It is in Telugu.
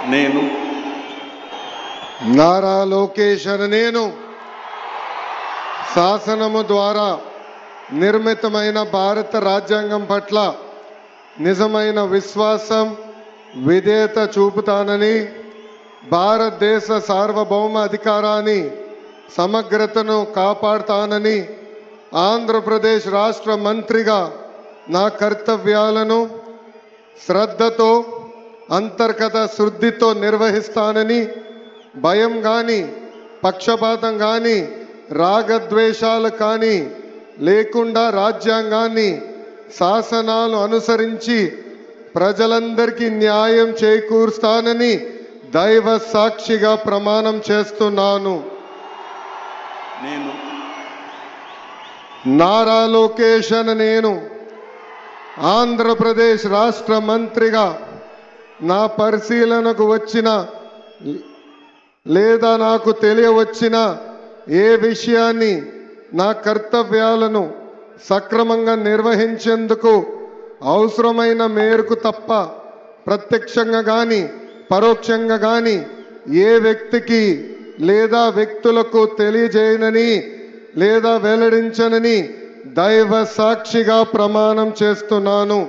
నేను నారా లోకేష్ అనే నేను శాసనము ద్వారా నిర్మితమైన భారత రాజ్యాంగం పట్ల నిజమైన విశ్వాసం విధేయత చూపుతానని, భారతదేశ సార్వభౌమ అధికారాన్ని సమగ్రతను కాపాడుతానని, ఆంధ్రప్రదేశ్ రాష్ట్ర మంత్రిగా నా కర్తవ్యాలను శ్రద్ధతో అంతర్గత శుద్ధితో నిర్వహిస్తానని, భయం కానీ పక్షపాతం కానీ రాగద్వేషాలు కానీ లేకుండా రాజ్యాంగాన్ని శాసనాలు అనుసరించి ప్రజలందరికీ న్యాయం చేకూరుస్తానని దైవ సాక్షిగా ప్రమాణం చేస్తున్నాను. నేను నారా లోకేష్ అనే నేను ఆంధ్రప్రదేశ్ రాష్ట్ర మంత్రిగా నా పరిశీలనకు వచ్చిన లేదా నాకు తెలియవచ్చిన ఏ విషయాన్ని నా కర్తవ్యాలను సక్రమంగా నిర్వహించేందుకు అవసరమైన మేరకు తప్ప ప్రత్యక్షంగా కానీ పరోక్షంగా కానీ ఏ వ్యక్తికి లేదా వ్యక్తులకు తెలియజేయనని లేదా వెల్లడించనని దైవ సాక్షిగా ప్రమాణం చేస్తున్నాను.